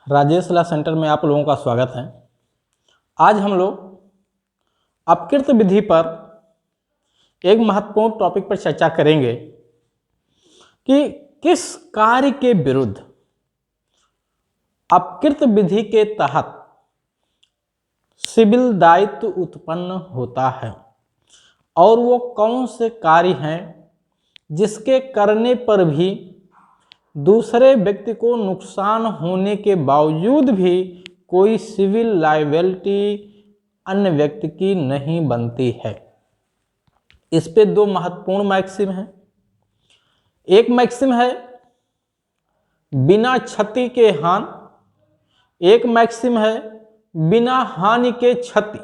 राजेश ला centre में आप लोगों का स्वागत है। आज हम लोग अपकृत विधि पर एक महत्वपूर्ण टॉपिक पर चर्चा करेंगे कि किस कार्य के विरुद्ध अपकृत विधि के तहत सिविल दायित्व उत्पन्न होता है और वो कौन से कार्य हैं जिसके करने पर भी दूसरे व्यक्ति को नुकसान होने के बावजूद भी कोई सिविल लायबिलिटी अन्य व्यक्ति की नहीं बनती है। इस पे दो महत्वपूर्ण मैक्सिम हैं। एक मैक्सिम है बिना क्षति के हानि, एक मैक्सिम है बिना हानि के क्षति।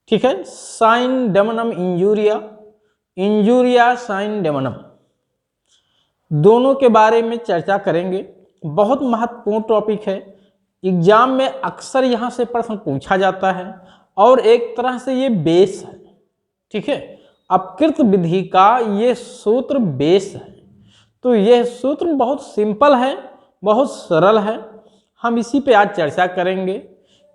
ठीक है, साइन डेमनम इंजूरिया, इंजूरिया साइन डेमनम, दोनों के बारे में चर्चा करेंगे। बहुत महत्वपूर्ण टॉपिक है, एग्जाम में अक्सर यहाँ से प्रश्न पूछा जाता है और एक तरह से ये बेस है। ठीक है, अपकृत विधि का ये सूत्र बेस है। तो यह सूत्र बहुत सिंपल है, बहुत सरल है, हम इसी पे आज चर्चा करेंगे।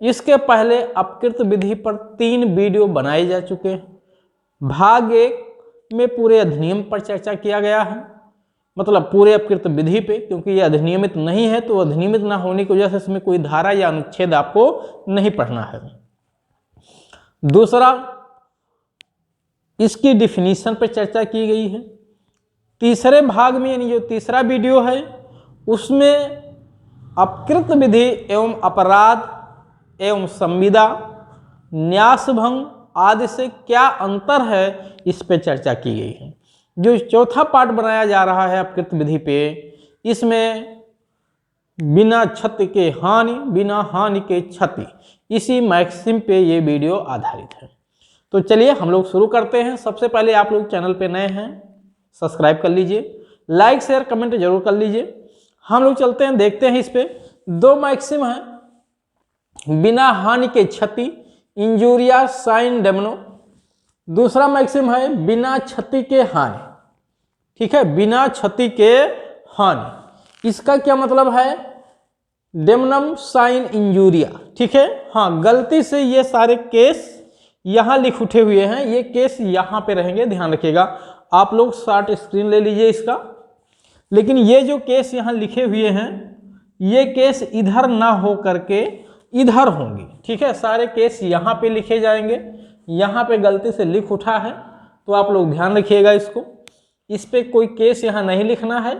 इसके पहले अपकृत विधि पर 3 वीडियो बनाए जा चुके हैं। भाग 1 में पूरे अधिनियम पर चर्चा किया गया है, मतलब पूरे अपकृत विधि पे, क्योंकि ये अधिनियमित नहीं है तो अधिनियमित ना होने की वजह से इसमें कोई धारा या अनुच्छेद आपको नहीं पढ़ना है। दूसरा, इसकी डिफिनीशन पर चर्चा की गई है। तीसरे भाग में यानी जो तीसरा वीडियो है उसमें अपकृत विधि एवं अपराध एवं संविदा, न्यासभंग आदि से क्या अंतर है, इस पे चर्चा की गई है। जो चौथा पार्ट बनाया जा रहा है अपकृत विधि पे, इसमें बिना क्षति के हानि, बिना हानि के क्षति, इसी मैक्सिम पे ये वीडियो आधारित है। तो चलिए हम लोग शुरू करते हैं। सबसे पहले आप लोग चैनल पे नए हैं, सब्सक्राइब कर लीजिए, लाइक शेयर कमेंट जरूर कर लीजिए। हम लोग चलते हैं, देखते हैं। इस पे 2 मैक्सिम है, बिना हानि के क्षति, इंजूरिया साइन डेमनो। दूसरा मैक्सिम है बिना क्षति के हानि। ठीक है, बिना क्षति के हानि, इसका क्या मतलब है? डेमनम साइन इंजूरिया। ठीक है, हाँ, गलती से ये सारे केस यहाँ लिख उठे हुए हैं, ये केस यहाँ पे रहेंगे, ध्यान रखिएगा। आप लोग शॉर्ट स्क्रीन ले लीजिए इसका। लेकिन ये जो केस यहाँ लिखे हुए हैं, ये केस इधर ना हो करके इधर होंगे। ठीक है, सारे केस यहाँ पे लिखे जाएंगे, यहाँ पे गलती से लिख उठा है तो आप लोग ध्यान रखिएगा इसको। इस पे कोई केस यहाँ नहीं लिखना है,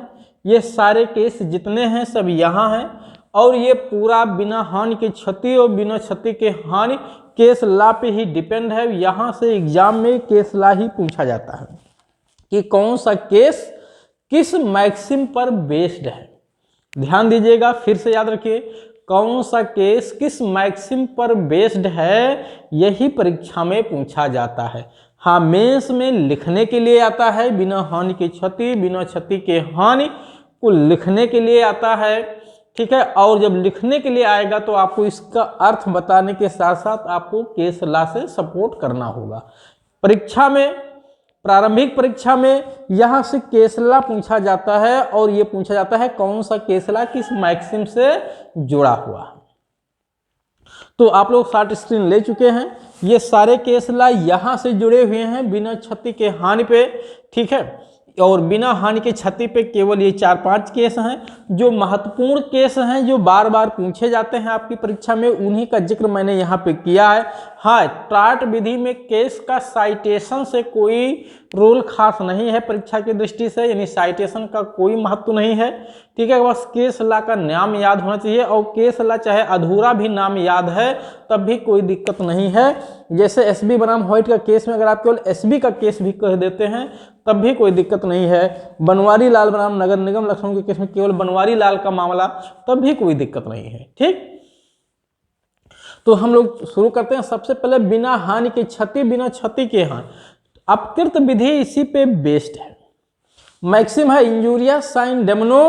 ये सारे केस जितने हैं सब यहाँ हैं। और ये पूरा बिना हानि की क्षति और बिना क्षति के हानि केस ला पे ही डिपेंड है। यहाँ से एग्जाम में केस ला ही पूछा जाता है कि कौन सा केस किस मैक्सिम पर बेस्ड है। ध्यान दीजिएगा, फिर से याद रखिए, कौन सा केस किस मैक्सिम पर बेस्ड है, यही परीक्षा में पूछा जाता है। हाँ, मेंस में लिखने के लिए आता है बिना हानि की क्षति, बिना क्षति के हानि को लिखने के लिए आता है। ठीक है, और जब लिखने के लिए आएगा तो आपको इसका अर्थ बताने के साथ साथ आपको केस लॉ से सपोर्ट करना होगा। परीक्षा में, प्रारंभिक परीक्षा में यहाँ से केस लॉ पूछा जाता है और ये पूछा जाता है कौन सा केस लॉ किस मैक्सिम से जुड़ा हुआ है। तो आप लोग शॉर्ट स्क्रीन ले चुके हैं, ये सारे केस लॉ यहाँ से जुड़े हुए हैं बिना क्षति के हानि पे। ठीक है, और बिना हानि के क्षति पे केवल ये 4-5 केस हैं जो महत्वपूर्ण केस हैं, जो बार बार पूछे जाते हैं आपकी परीक्षा में, उन्हीं का जिक्र मैंने यहाँ पे किया है। हाँ, ट्राट विधि में केस का साइटेशन से कोई रोल खास नहीं है परीक्षा की दृष्टि से, यानी साइटेशन का कोई महत्व नहीं है। ठीक है, बस केस लॉ का नाम याद होना चाहिए, और केस लॉ चाहे अधूरा भी नाम याद है तब भी कोई दिक्कत नहीं है। जैसे एसबी बनाम व्हाइट का केस में अगर आप केवल एसबी का केस भी कह देते हैं तब भी कोई दिक्कत नहीं है। बनवारी लाल बनाम नगर निगम लखनऊ के केस में केवल बनवारी लाल का मामला, तब भी कोई दिक्कत नहीं है। ठीक, तो हम लोग शुरू करते हैं। सबसे पहले बिना हानि की क्षति, बिना क्षति के हानि, अपकृत विधि इसी पे बेस्ड है। मैक्सिम है इंजूरिया साइन डेमनो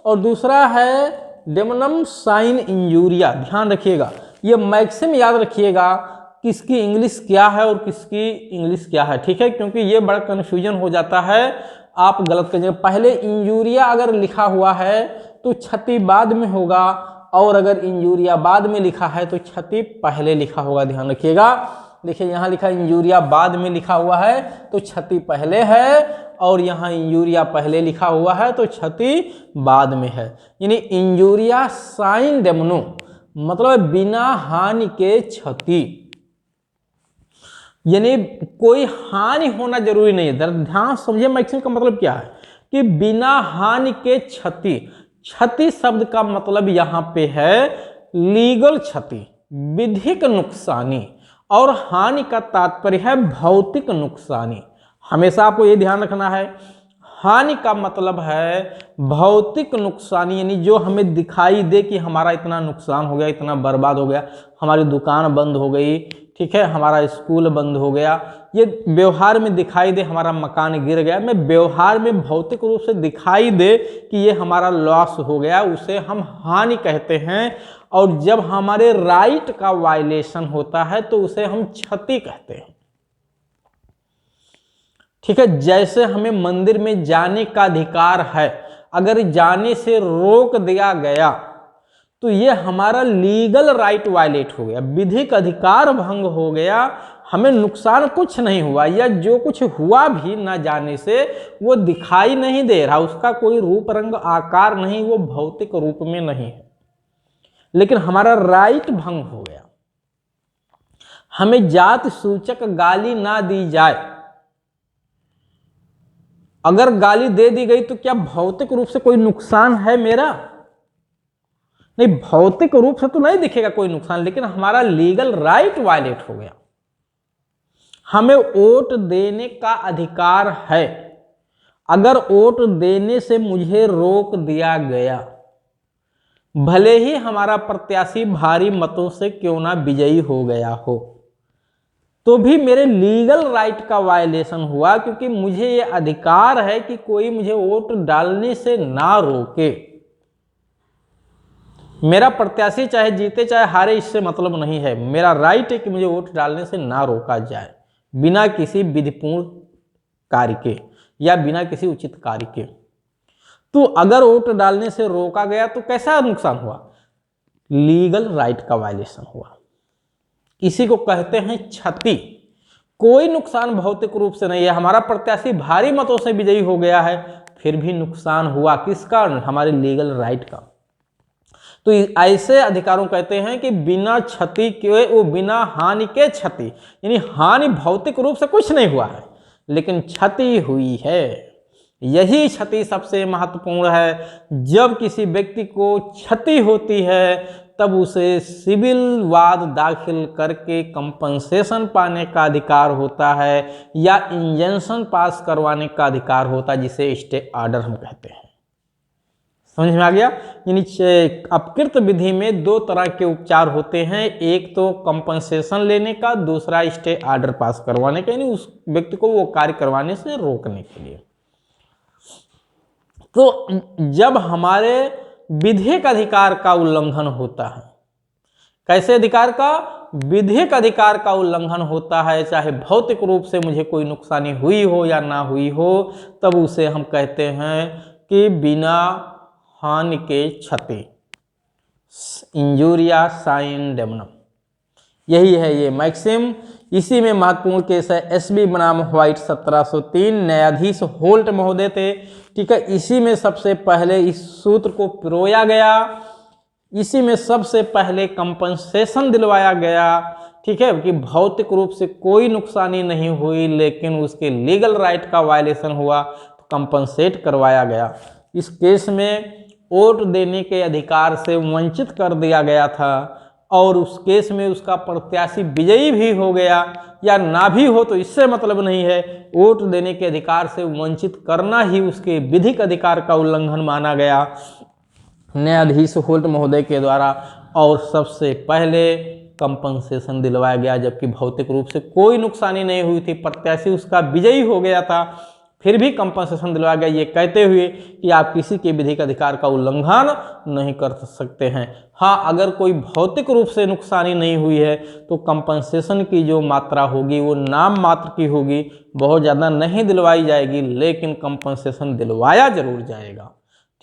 और दूसरा है डेमनम साइन इंजूरिया। ध्यान रखिएगा, ये मैक्सिम याद रखिएगा, किसकी इंग्लिश क्या है और किसकी इंग्लिश क्या है। ठीक है, क्योंकि ये बड़ा कन्फ्यूजन हो जाता है, आप गलत करिए। पहले इंजूरिया अगर लिखा हुआ है तो क्षति बाद में होगा और अगर इंजूरिया बाद में लिखा है तो क्षति पहले लिखा होगा, ध्यान रखिएगा। देखिए यहाँ लिखा इंजूरिया बाद में लिखा हुआ है तो क्षति पहले है, और यहाँ इंजूरिया पहले लिखा हुआ है तो क्षति बाद में है। यानी इंजूरिया साइन डेमनो मतलब बिना हानि के क्षति, यानी कोई हानि होना जरूरी नहीं है। ध्यान समझिए मैक्सिम का मतलब क्या है कि बिना हानि के क्षति। क्षति शब्द का मतलब यहाँ पे है लीगल क्षति, विधिक नुकसानी, और हानि का तात्पर्य है भौतिक नुकसानी। हमेशा आपको ये ध्यान रखना है, हानि का मतलब है भौतिक नुकसानी, यानी जो हमें दिखाई दे कि हमारा इतना नुकसान हो गया, इतना बर्बाद हो गया, हमारी दुकान बंद हो गई, ठीक है, हमारा स्कूल बंद हो गया, ये व्यवहार में दिखाई दे, हमारा मकान गिर गया, में व्यवहार में भौतिक रूप से दिखाई दे कि ये हमारा लॉस हो गया, उसे हम हानि कहते हैं। और जब हमारे राइट का वायलेशन होता है तो उसे हम क्षति कहते हैं, ठीक है। जैसे हमें मंदिर में जाने का अधिकार है, अगर जाने से रोक दिया गया तो ये हमारा लीगल राइट वायलेट हो गया, विधिक अधिकार भंग हो गया, हमें नुकसान कुछ नहीं हुआ, या जो कुछ हुआ भी ना जाने से वो दिखाई नहीं दे रहा, उसका कोई रूप रंग आकार नहीं, वो भौतिक रूप में नहीं है, लेकिन हमारा राइट भंग हो गया। हमें जात सूचक गाली ना दी जाए, अगर गाली दे दी गई तो क्या भौतिक रूप से कोई नुकसान है मेरा? नहीं, भौतिक रूप से तो नहीं दिखेगा कोई नुकसान, लेकिन हमारा लीगल राइट वायलेट हो गया। हमें वोट देने का अधिकार है, अगर वोट देने से मुझे रोक दिया गया, भले ही हमारा प्रत्याशी भारी मतों से क्यों ना विजयी हो गया हो, तो भी मेरे लीगल राइट का वायलेशन हुआ, क्योंकि मुझे ये अधिकार है कि कोई मुझे वोट डालने से ना रोके। मेरा प्रत्याशी चाहे जीते चाहे हारे, इससे मतलब नहीं है, मेरा राइट है कि मुझे वोट डालने से ना रोका जाए बिना किसी विधिपूर्ण कार्य के या बिना किसी उचित कार्य के। तो अगर वोट डालने से रोका गया तो कैसा नुकसान हुआ? लीगल राइट का वायलेशन हुआ, इसी को कहते हैं क्षति। कोई नुकसान भौतिक रूप से नहीं है, हमारा प्रत्याशी भारी मतों से विजयी हो गया है, फिर भी नुकसान हुआ किसका? हमारे लीगल राइट का। तो ऐसे अधिकारों कहते हैं कि बिना क्षति के, वो बिना हानि के क्षति, यानी हानि भौतिक रूप से कुछ नहीं हुआ है लेकिन क्षति हुई है। यही क्षति सबसे महत्वपूर्ण है। जब किसी व्यक्ति को क्षति होती है तब उसे सिविल वाद दाखिल करके कंपनसेशन पाने का अधिकार होता है या इंजंक्शन पास करवाने का अधिकार होता है, जिसे स्टे ऑर्डर हम कहते हैं। समझ में आ गया? यानी अपकृत विधि में दो तरह के उपचार होते हैं, एक तो कंपनसेशन लेने का, दूसरा स्टे ऑर्डर पास करवाने का, यानी उस व्यक्ति को वो कार्य करवाने से रोकने के लिए। तो जब हमारे विधिक अधिकार का उल्लंघन होता है, कैसे अधिकार का? विधिक अधिकार का उल्लंघन होता है, चाहे भौतिक रूप से मुझे कोई नुकसानी हुई हो या ना हुई हो, तब उसे हम कहते हैं कि बिना हानि के क्षति, इंजूरिया साइन डेमनम। यही है ये मैक्सिम। इसी में महत्वपूर्ण केस है एसबी बनाम व्हाइट 1703, न्यायाधीश होल्ट महोदय थे, ठीक है। इसी में सबसे पहले इस सूत्र को पिरोया गया, इसी में सबसे पहले कंपनसेशन दिलवाया गया, ठीक है, कि भौतिक रूप से कोई नुकसानी नहीं हुई लेकिन उसके लीगल राइट का वायलेशन हुआ तो कंपनसेट करवाया गया। इस केस में वोट देने के अधिकार से वंचित कर दिया गया था और उस केस में उसका प्रत्याशी विजयी भी हो गया या ना भी हो तो इससे मतलब नहीं है, वोट देने के अधिकार से वंचित करना ही उसके विधिक अधिकार का उल्लंघन माना गया न्यायाधीश होल्ट महोदय के द्वारा, और सबसे पहले कंपनसेशन दिलवाया गया जबकि भौतिक रूप से कोई नुकसानी नहीं हुई थी, प्रत्याशी उसका विजयी हो गया था, फिर भी कंपनसेशन दिलवाया गया, ये कहते हुए कि आप किसी के विधिक अधिकार का उल्लंघन नहीं कर सकते हैं। हाँ, अगर कोई भौतिक रूप से नुकसानी नहीं हुई है तो कंपनसेशन की जो मात्रा होगी वो नाम मात्र की होगी, बहुत ज़्यादा नहीं दिलवाई जाएगी, लेकिन कंपनसेशन दिलवाया जरूर जाएगा,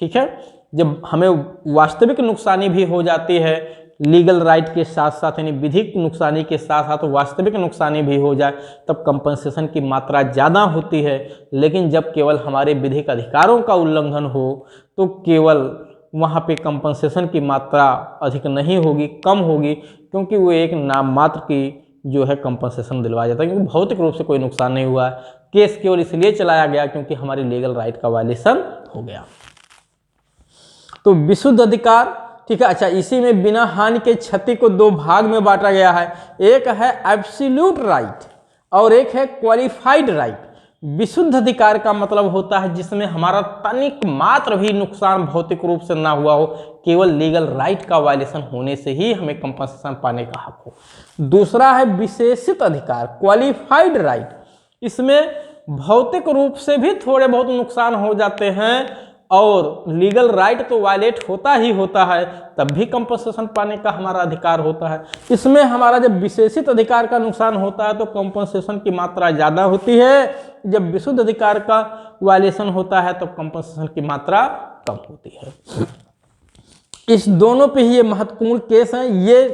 ठीक है, जब हमें वास्तविक नुकसानी भी हो जाती है, लीगल राइट के साथ साथ यानी विधिक नुकसानी के साथ साथ वास्तविक नुकसानी भी हो जाए, तब कंपनसेशन की मात्रा ज़्यादा होती है। लेकिन जब केवल हमारे विधिक अधिकारों का उल्लंघन हो तो केवल वहाँ पे कंपनसेशन की मात्रा अधिक नहीं होगी, कम होगी, क्योंकि वो एक नाम मात्र की जो है कंपनसेशन दिलवाया जाता है, क्योंकि भौतिक रूप से कोई नुकसान नहीं हुआ है। केस केवल इसलिए चलाया गया क्योंकि हमारी लीगल राइट का वायलेशन हो गया। तो विशुद्ध अधिकार, ठीक है। अच्छा, इसी में बिना हानि के क्षति को दो भाग में बांटा गया है। एक है एब्सोल्यूट राइट और एक है क्वालिफाइड राइट। विशुद्ध अधिकार का मतलब होता है जिसमें हमारा तनिक मात्र भी नुकसान भौतिक रूप से ना हुआ हो, केवल लीगल राइट का वायलेशन होने से ही हमें कंपनसेशन पाने का हक हो। दूसरा है विशेषित अधिकार, क्वालिफाइड राइट। इसमें भौतिक रूप से भी थोड़े बहुत नुकसान हो जाते हैं और लीगल राइट तो वायलेट होता ही होता है, तब भी कंपनसेशन पाने का हमारा अधिकार होता है। इसमें हमारा जब विशेषित अधिकार का नुकसान होता है तो कंपनसेशन की मात्रा ज़्यादा होती है, जब विशुद्ध अधिकार का वायलेशन होता है तो कंपनसेशन की मात्रा कम होती है। इस दोनों पे ही ये महत्वपूर्ण केस हैं। ये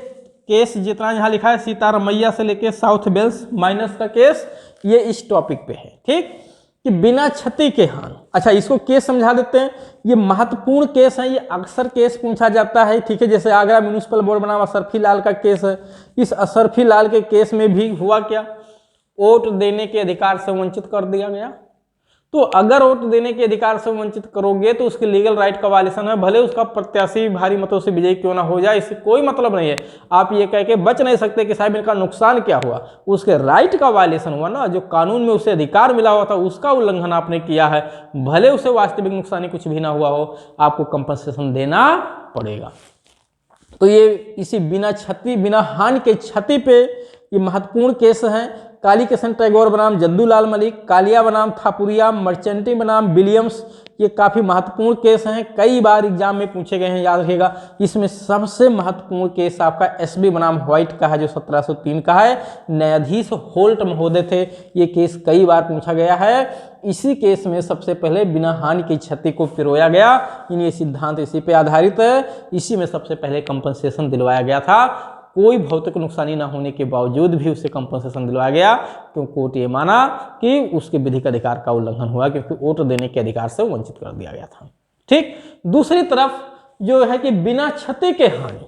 केस जितना यहाँ लिखा है सीतारमैया से लेके साउथ वेल्स माइनस का केस, ये इस टॉपिक पे है, ठीक, कि बिना क्षति के हानि। अच्छा, इसको केस समझा देते हैं। ये महत्वपूर्ण केस है, ये अक्सर केस पूछा जाता है, ठीक है। जैसे आगरा म्युनिसिपल बोर्ड बनाम अशरफी लाल का केस है। इस अशरफी लाल के केस में भी हुआ क्या, वोट देने के अधिकार से वंचित कर दिया गया। तो अगर वोट देने के अधिकार से वंचित करोगे तो उसके लीगल राइट का वायलेशन है, भले उसका प्रत्याशी भारी मतों से विजयी क्यों ना हो जाए, इससे कोई मतलब नहीं है। आप ये कह के बच नहीं सकते कि साहब इनका नुकसान क्या हुआ, उसके राइट का वायलेशन हुआ ना, जो कानून में उसे अधिकार मिला हुआ था उसका उल्लंघन आपने किया है, भले उसे वास्तविक नुकसानी कुछ भी ना हुआ हो, आपको कंपनसेशन देना पड़ेगा। तो ये इसी बिना क्षति बिना हानि के क्षति पे ये महत्वपूर्ण केस हैं। काली किशन टैगोर बनाम जद्दूलाल मलिक, कालिया बनाम थापुरिया, मर्चेंटी बनाम विलियम्स, ये काफ़ी महत्वपूर्ण केस हैं, कई बार एग्जाम में पूछे गए हैं, याद रखिएगा। इसमें सबसे महत्वपूर्ण केस आपका एसबी बनाम व्हाइट का है, जो 1703 का है, न्यायाधीश होल्ट महोदय थे। ये केस कई बार पूछा गया है। इसी केस में सबसे पहले बिना हानि की क्षति को पिरोया गया, ये सिद्धांत इसी पे आधारित है। इसी में सबसे पहले कंपनसेशन दिलवाया गया था। कोई भौतिक नुकसानी ना होने के बावजूद भी उसे कंपनसेशन दिलवाया गया, क्यों कोर्ट ये माना कि उसके विधिक अधिकार का उल्लंघन हुआ, क्योंकि वोट देने के अधिकार से वंचित कर दिया गया था, ठीक। दूसरी तरफ जो है कि बिना क्षति के हानि,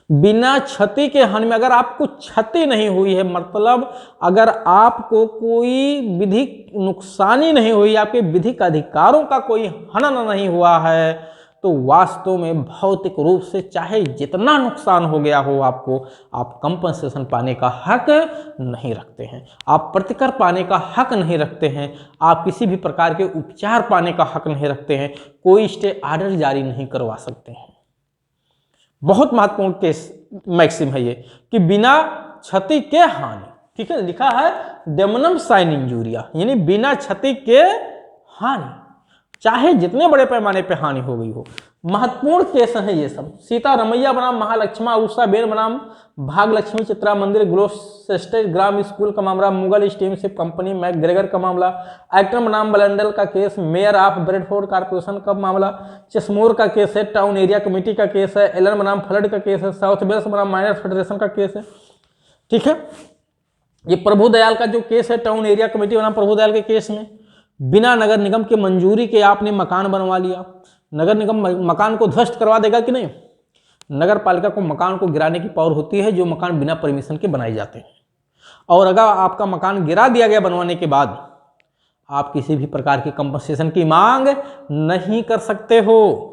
बिना क्षति के हानि में अगर आपको क्षति नहीं हुई है, मतलब अगर आपको कोई विधिक नुकसानी नहीं हुई, आपके विधिक अधिकारों का कोई हनन नहीं हुआ है, तो वास्तव में भौतिक रूप से चाहे जितना नुकसान हो गया हो आपको, आप कंपनसेशन पाने का हक नहीं रखते हैं, आप प्रतिकर पाने का हक नहीं रखते हैं, आप किसी भी प्रकार के उपचार पाने का हक नहीं रखते हैं, कोई स्टे ऑर्डर जारी नहीं करवा सकते हैं। बहुत महत्वपूर्ण केस मैक्सिम है ये कि बिना क्षति के हानि, ठीक है, लिखा है डेमनम साइन इंजूरिया, यानी बिना क्षति के हानि, चाहे जितने बड़े पैमाने पे हानि हो गई हो। महत्वपूर्ण केस हैं ये सब। सीतारमैया बनाम महालक्ष्मा, उषा बेन बनाम भाग्यलक्ष्मी चित्रा मंदिर, ग्लोसेस्टर ग्राम स्कूल का मामला, मुगल स्टीमशिप कंपनी, मैकग्रेगर का मामला, एक्टर बनाम बलंडल का case, mayor of Bradford corporation का मामला, चेसमोर का केस है, टाउन एरिया कमेटी का केस है, एलन बनाम फ्लड का केस है, साउथ वेल्स बनाम माइनर फेडरेशन का केस है, ठीक है। ये प्रभुदयाल का जो केस है, टाउन एरिया कमेटी बनाम प्रभुदयाल के केस में बिना नगर निगम के मंजूरी के आपने मकान बनवा लिया, नगर निगम मकान को ध्वस्त करवा देगा कि नहीं? नगर पालिका को मकान को गिराने की पावर होती है जो मकान बिना परमिशन के बनाए जाते हैं। और अगर आपका मकान गिरा दिया गया बनवाने के बाद, आप किसी भी प्रकार की कंपनसेशन की मांग नहीं कर सकते हो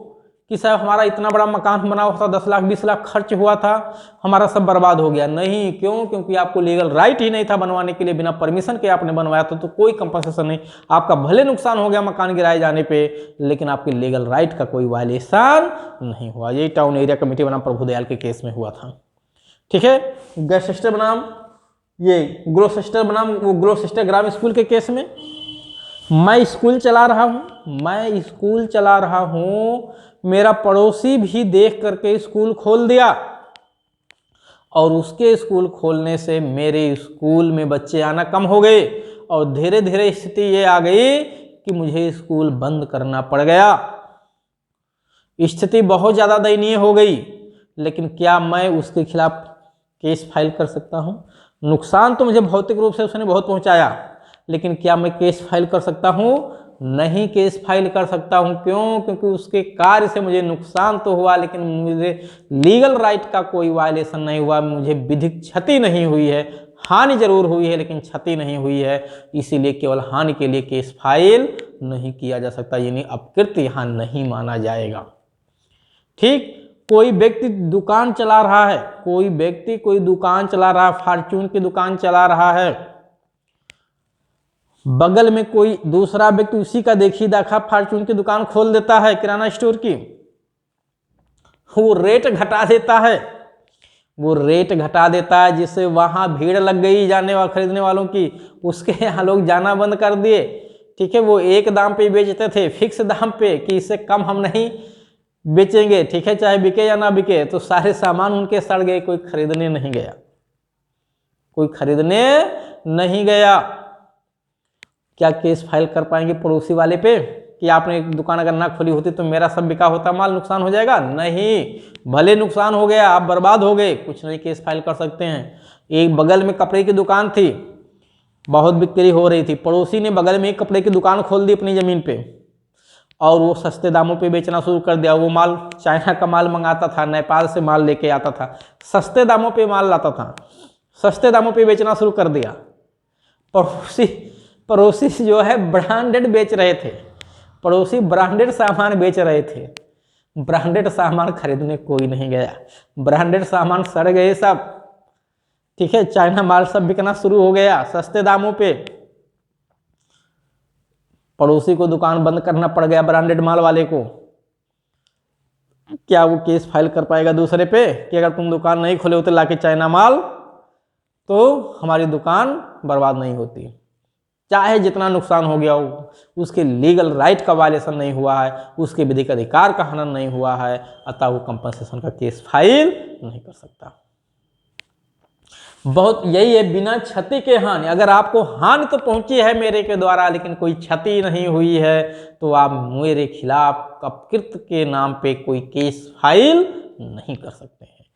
कि साहब हमारा इतना बड़ा मकान बना हुआ था, 10 लाख 20 लाख खर्च हुआ था, हमारा सब बर्बाद हो गया। नहीं, क्यों? क्योंकि आपको लीगल राइट ही नहीं था बनवाने के लिए, बिना परमिशन के आपने बनवाया था, तो कोई कंपनसेशन नहीं। आपका भले नुकसान हो गया मकान गिराए जाने पे, लेकिन आपके लीगल राइट का कोई वायलेशन नहीं हुआ। यही टाउन एरिया कमेटी बनाम प्रभुदयाल के केस में हुआ था, ठीक है। ग्लोसेस्टर बनाम ये ग्लोसेस्टर बनाम वो ग्लोसेस्टर ग्राम स्कूल के केस में, मैं स्कूल चला रहा हूँ, मेरा पड़ोसी भी देख करके स्कूल खोल दिया, और उसके स्कूल खोलने से मेरे स्कूल में बच्चे आना कम हो गए, और धीरे धीरे स्थिति ये आ गई कि मुझे स्कूल बंद करना पड़ गया। स्थिति बहुत ज़्यादा दयनीय हो गई, लेकिन क्या मैं उसके खिलाफ केस फाइल कर सकता हूँ? नुकसान तो मुझे भौतिक रूप से उसने बहुत पहुँचाया, लेकिन क्या मैं केस फाइल कर सकता हूँ? नहीं केस फाइल कर सकता हूँ। क्यों? क्योंकि उसके कार्य से मुझे नुकसान तो हुआ, लेकिन मुझे लीगल राइट का कोई वायलेशन नहीं हुआ, मुझे विधिक क्षति नहीं हुई है। हानि जरूर हुई है लेकिन क्षति नहीं हुई है, इसीलिए केवल हानि के लिए केस फाइल नहीं किया जा सकता, यानी अपकृत्य यहाँ नहीं माना जाएगा। ठीक, कोई व्यक्ति दुकान चला रहा है, कोई व्यक्ति कोई दुकान चला रहा है, फॉर्च्यून की दुकान चला रहा है, बगल में कोई दूसरा व्यक्ति उसी का देखी देखा फॉर्च्यून की दुकान खोल देता है, किराना स्टोर की, वो रेट घटा देता है, वो रेट घटा देता है, जिससे वहां भीड़ लग गई जाने वाले खरीदने वालों की, उसके यहाँ लोग जाना बंद कर दिए। ठीक है, वो एक दाम पे बेचते थे, फिक्स दाम पे, कि इससे कम हम नहीं बेचेंगे। ठीक है, चाहे बिके या ना बिके, तो सारे सामान उनके सड़ गए, कोई खरीदने नहीं गया, कोई खरीदने नहीं गया। क्या केस फाइल कर पाएंगे पड़ोसी वाले पे कि आपने एक दुकान अगर ना खोली होती तो मेरा सब बिका होता माल, नुकसान हो जाएगा? नहीं, भले नुकसान हो गया, आप बर्बाद हो गए, कुछ नहीं केस फाइल कर सकते हैं। एक बगल में कपड़े की दुकान थी, बहुत बिक्री हो रही थी, पड़ोसी ने बगल में एक कपड़े की दुकान खोल दी अपनी ज़मीन पे, और वो सस्ते दामों पे बेचना शुरू कर दिया। वो माल चाइना का माल मंगाता था, नेपाल से माल लेके आता था, सस्ते दामों पे माल लाता था, सस्ते दामों पे बेचना शुरू कर दिया। पड़ोसी जो है ब्रांडेड बेच रहे थे, पड़ोसी ब्रांडेड सामान बेच रहे थे, ब्रांडेड सामान खरीदने कोई नहीं गया, ब्रांडेड सामान सड़ गए सब। ठीक है, चाइना माल सब बिकना शुरू हो गया सस्ते दामों पे, पड़ोसी को दुकान बंद करना पड़ गया ब्रांडेड माल वाले को। क्या वो केस फाइल कर पाएगा दूसरे पे कि अगर तुम दुकान नहीं खोले होते लाके चाइना माल, तो हमारी दुकान बर्बाद नहीं होती? चाहे जितना नुकसान हो गया हो, उसके लीगल राइट का वायलेशन नहीं हुआ है, उसके विधिक अधिकार का हनन नहीं हुआ है, अतः वो कंपनसेशन का केस फाइल नहीं कर सकता। बहुत यही है, बिना क्षति के हानि। अगर आपको हानि तो पहुंची है मेरे के द्वारा, लेकिन कोई क्षति नहीं हुई है, तो आप मेरे खिलाफ अपकृत्य के नाम पे कोई केस फाइल नहीं कर सकते हैं,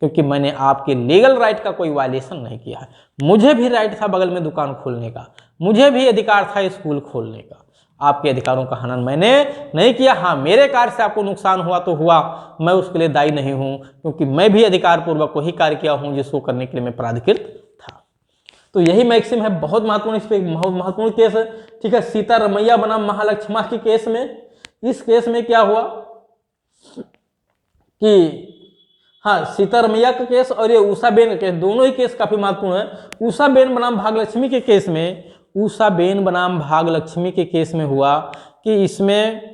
क्योंकि मैंने आपके लीगल राइट का कोई वायलेशन नहीं किया है। मुझे भी राइट था बगल में दुकान खोलने का, मुझे भी अधिकार था स्कूल खोलने का, आपके अधिकारों का हनन मैंने नहीं किया। हाँ, मेरे कार्य से आपको नुकसान हुआ तो हुआ, मैं उसके लिए दायी नहीं हूं, क्योंकि मैं भी अधिकार पूर्वक वही कार्य किया हूं जिसको करने के लिए मैं प्राधिकृत था। तो यही मैक्सिम है, बहुत महत्वपूर्ण, इस पर बहुत महत्वपूर्ण केस है। ठीक है, सीता रमैया बनाम महालक्ष्मा के केस में, इस केस में क्या हुआ कि हाँ, सीता रमैया का केस और ये उषाबेन का केस, दोनों ही केस काफी महत्वपूर्ण है। उषाबेन बनाम भाग्यलक्ष्मी के केस में, उषाबेन बनाम भाग्यलक्ष्मी के केस में हुआ कि इसमें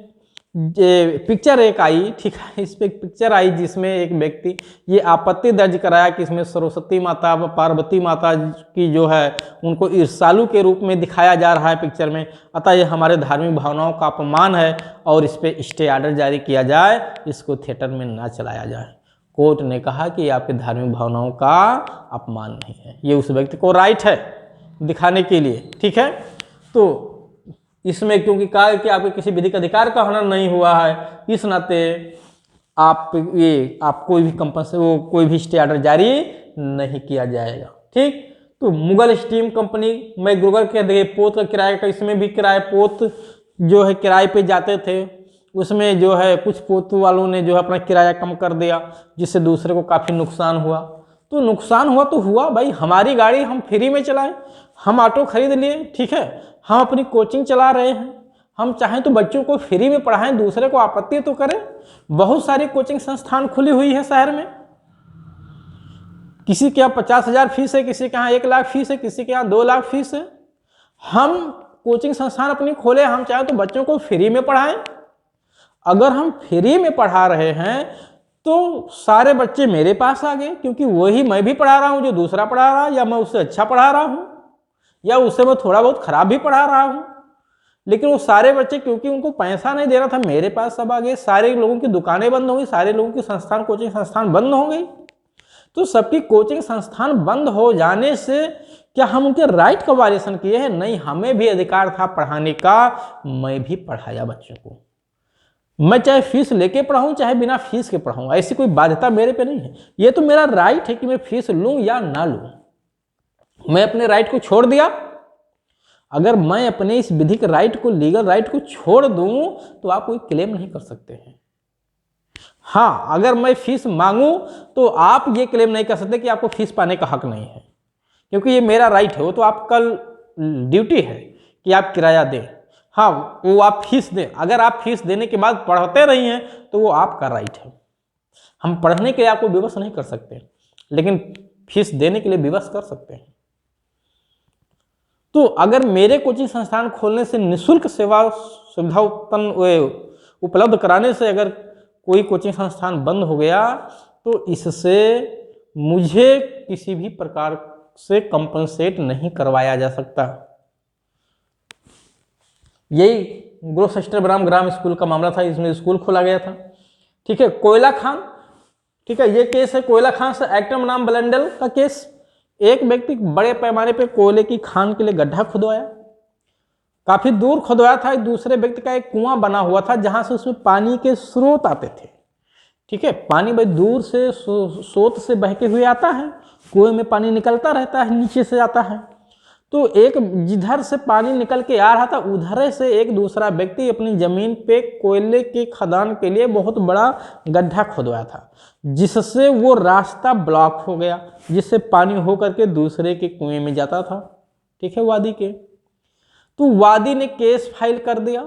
पिक्चर एक आई, ठीक है, इस पे एक पिक्चर आई जिसमें एक व्यक्ति ये आपत्ति दर्ज कराया कि इसमें सरस्वती माता व पार्वती माता की जो है उनको ईर्षालु के रूप में दिखाया जा रहा है पिक्चर में, अतः ये हमारे धार्मिक भावनाओं का अपमान है और इस पर स्टे ऑर्डर जारी किया जाए, इसको थिएटर में ना चलाया जाए। कोर्ट ने कहा कि ये आपके धार्मिक भावनाओं का अपमान नहीं है, ये उस व्यक्ति को राइट है दिखाने के लिए। ठीक है, तो इसमें क्योंकि कहा कि आपके किसी विधिक अधिकार का हनन नहीं हुआ है, इस नाते आप कोई भी कोई भी स्टे ऑर्डर जारी नहीं किया जाएगा। ठीक, तो मुगल स्टीम कंपनी मैग्रुगर के देखिए पोत का किराए का, इसमें भी किराए पोत जो है किराए पे जाते थे, उसमें जो है कुछ पोत वालों ने जो है अपना किराया कम कर दिया, जिससे दूसरे को काफ़ी नुकसान हुआ। तो नुकसान हुआ तो हुआ भाई, हमारी गाड़ी हम फ्री में चलाएं, हम ऑटो खरीद लिए, ठीक है, हम अपनी कोचिंग चला रहे हैं, हम चाहें तो बच्चों को फ्री में पढ़ाएं, दूसरे को आपत्ति तो करें। बहुत सारी कोचिंग संस्थान खुली हुई है शहर में, किसी के यहाँ 50,000 फीस है, किसी के यहाँ 1 लाख फीस है, किसी के यहाँ 2 लाख फीस है। हम कोचिंग संस्थान अपनी खोले, हम चाहें तो बच्चों को फ्री में पढ़ाएं। अगर हम फ्री में पढ़ा रहे हैं तो सारे बच्चे मेरे पास आ गए, क्योंकि वही मैं भी पढ़ा रहा हूँ जो दूसरा पढ़ा रहा है, या मैं उससे अच्छा पढ़ा रहा हूँ, या उससे मैं थोड़ा बहुत खराब भी पढ़ा रहा हूँ, लेकिन वो सारे बच्चे क्योंकि उनको पैसा नहीं दे रहा था मेरे पास सब आ गए। सारे लोगों की दुकानें बंद हो गई, सारे लोगों की संस्थान कोचिंग संस्थान बंद हो गई, तो सबकी कोचिंग संस्थान बंद हो जाने से क्या हम उनके राइट का वायलेशन किए हैं? नहीं, हमें भी अधिकार था पढ़ाने का, मैं भी पढ़ाया बच्चों को। मैं चाहे फीस लेके पढ़ाऊं चाहे बिना फीस के पढ़ाऊं, ऐसी कोई बाध्यता मेरे पे नहीं है। ये तो मेरा राइट है कि मैं फीस लूं या ना लूं। मैं अपने राइट को छोड़ दिया, अगर मैं अपने इस विधिक राइट को, लीगल राइट को छोड़ दूं तो आप कोई क्लेम नहीं कर सकते हैं। हाँ, अगर मैं फीस मांगूं तो आप ये क्लेम नहीं कर सकते कि आपको फीस पाने का हक नहीं है, क्योंकि ये मेरा राइट है। वो तो आपका ड्यूटी है कि आप किराया दें, हाँ वो आप फीस दें। अगर आप फीस देने के बाद पढ़ते नहीं हैं तो वो आपका राइट है। हम पढ़ने के लिए आपको विवश नहीं कर सकते, लेकिन फीस देने के लिए विवश कर सकते हैं। तो अगर मेरे कोचिंग संस्थान खोलने से निःशुल्क सेवा सुविधा उपलब्ध कराने से अगर कोई कोचिंग संस्थान बंद हो गया तो इससे मुझे किसी भी प्रकार से कंपनसेट नहीं करवाया जा सकता। यही गुरु सिस्टर ब्राह्म ग्राम स्कूल का मामला था, इसमें स्कूल खोला गया था। ठीक है, कोयला खान, ठीक है, ये केस है कोयला खान से एक्टम नाम बलंडल का केस। एक व्यक्ति बड़े पैमाने पे कोयले की खान के लिए गड्ढा खुदवाया, काफी दूर खुदवाया था। दूसरे व्यक्ति का एक कुआं बना हुआ था जहां से उसमें पानी के स्रोत आते थे। ठीक है, पानी भाई दूर से स्रोत से बहके हुए आता है, कुएं में पानी निकलता रहता है, नीचे से आता है। तो एक जिधर से पानी निकल के आ रहा था उधर से एक दूसरा व्यक्ति अपनी जमीन पे कोयले के खदान के लिए बहुत बड़ा गड्ढा खुदवाया था, जिससे वो रास्ता ब्लॉक हो गया, जिससे पानी होकर के दूसरे के कुएं में जाता था। ठीक है, वादी के। तो वादी ने केस फाइल कर दिया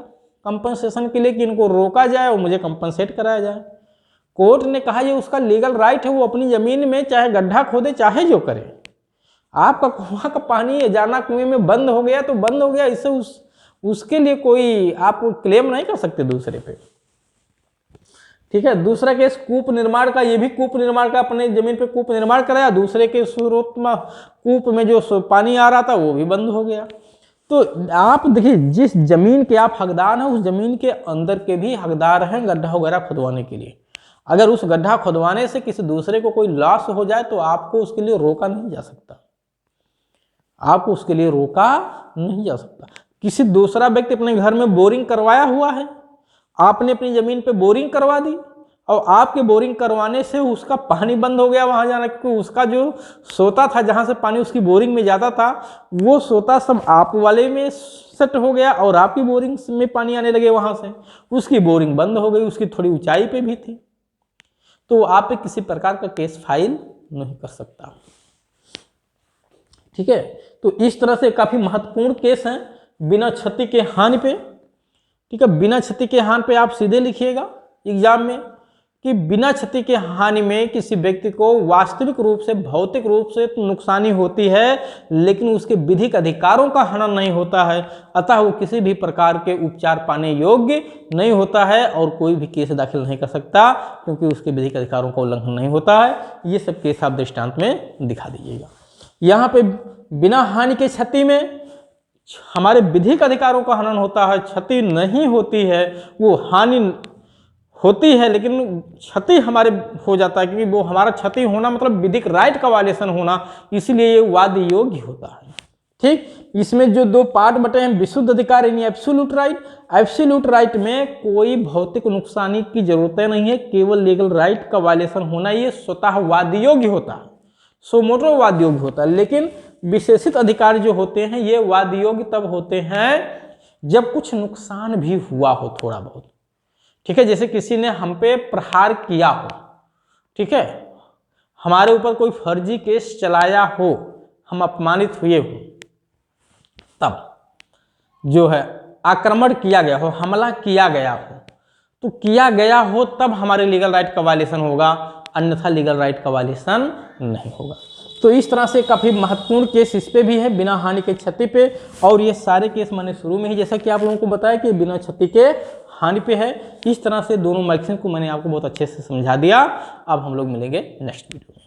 कंपनसेशन के लिए कि इनको रोका जाए और मुझे कंपनसेट कराया जाए। कोर्ट ने कहा ये उसका लीगल राइट है, वो अपनी जमीन में चाहे गड्ढा खोदे चाहे जो करे। आपका कुआं का पानी जाना कुएं में बंद हो गया तो बंद हो गया, इससे उसके लिए कोई आप क्लेम नहीं कर सकते दूसरे पे। ठीक है, दूसरा केस कूप निर्माण का, ये भी कूप निर्माण का, अपने जमीन पे कूप निर्माण कराया, दूसरे के स्रोत में कूप में जो पानी आ रहा था वो भी बंद हो गया। तो आप देखिए, जिस जमीन के आप हकदार हैं उस जमीन के अंदर के भी हकदार हैं गड्ढा वगैरह खुदवाने के लिए। अगर उस गड्ढा खुदवाने से किसी दूसरे को कोई लॉस हो जाए तो आपको उसके लिए रोका नहीं जा सकता, आपको उसके लिए रोका नहीं जा सकता। किसी दूसरा व्यक्ति अपने घर में बोरिंग करवाया हुआ है, आपने अपनी जमीन पे बोरिंग करवा दी और आपके बोरिंग करवाने से उसका पानी बंद हो गया वहां जाना, क्योंकि उसका जो सोता था जहां से पानी उसकी बोरिंग में जाता था वो सोता सब आप वाले में सेट हो गया और आपकी बोरिंग में पानी आने लगे वहां से, उसकी बोरिंग बंद हो गई, उसकी थोड़ी ऊंचाई पे भी थी, तो आप पे किसी प्रकार का केस फाइल नहीं कर सकता। ठीक है, तो इस तरह से काफी महत्वपूर्ण केस हैं बिना क्षति के हानि पे। ठीक है, बिना क्षति के हानि पे आप सीधे लिखिएगा एग्जाम में कि बिना क्षति के हानि में किसी व्यक्ति को वास्तविक रूप से भौतिक रूप से तो नुकसानी होती है लेकिन उसके विधिक अधिकारों का हनन नहीं होता है, अतः वो किसी भी प्रकार के उपचार पाने योग्य नहीं होता है और कोई भी केस दाखिल नहीं कर सकता क्योंकि उसके विधिक अधिकारों का उल्लंघन नहीं होता है। ये सब केस आप दृष्टांत में दिखा दीजिएगा। यहाँ पे बिना हानि के क्षति में हमारे विधिक अधिकारों का हनन होता है, क्षति नहीं होती है, वो हानि होती है लेकिन क्षति हमारे हो जाता है, क्योंकि वो हमारा क्षति होना मतलब विधिक राइट का वायलेशन होना, इसीलिए ये वाद योग्य होता है। ठीक, इसमें जो दो पार्ट बटे हैं, विशुद्ध अधिकार यानी एब्सोल्यूट राइट। एब्सोल्यूट राइट में कोई भौतिक नुकसानी की जरूरतें नहीं है, केवल लीगल राइट का वायलेशन होना ये स्वतः वाद योग्य होता है, सोमोटो वाद योग्य होता है। लेकिन विशेषित अधिकार जो होते हैं ये वाद योग्य तब होते हैं जब कुछ नुकसान भी हुआ हो थोड़ा बहुत। ठीक है, जैसे किसी ने हम पे प्रहार किया हो, ठीक है, हमारे ऊपर कोई फर्जी केस चलाया हो, हम अपमानित हुए हो, तब जो है आक्रमण किया गया हो, हमला किया गया हो, तो किया गया हो तब हमारे लीगल राइट का वायलेशन होगा, अन्यथा लीगल राइट का वायलेशन नहीं होगा। तो इस तरह से काफ़ी महत्वपूर्ण केस इस पे भी है बिना हानि के क्षति पे, और ये सारे केस मैंने शुरू में ही जैसा कि आप लोगों को बताया कि बिना क्षति के हानि पे है। इस तरह से दोनों मैगजीन को मैंने आपको बहुत अच्छे से समझा दिया। अब हम लोग मिलेंगे नेक्स्ट वीडियो में।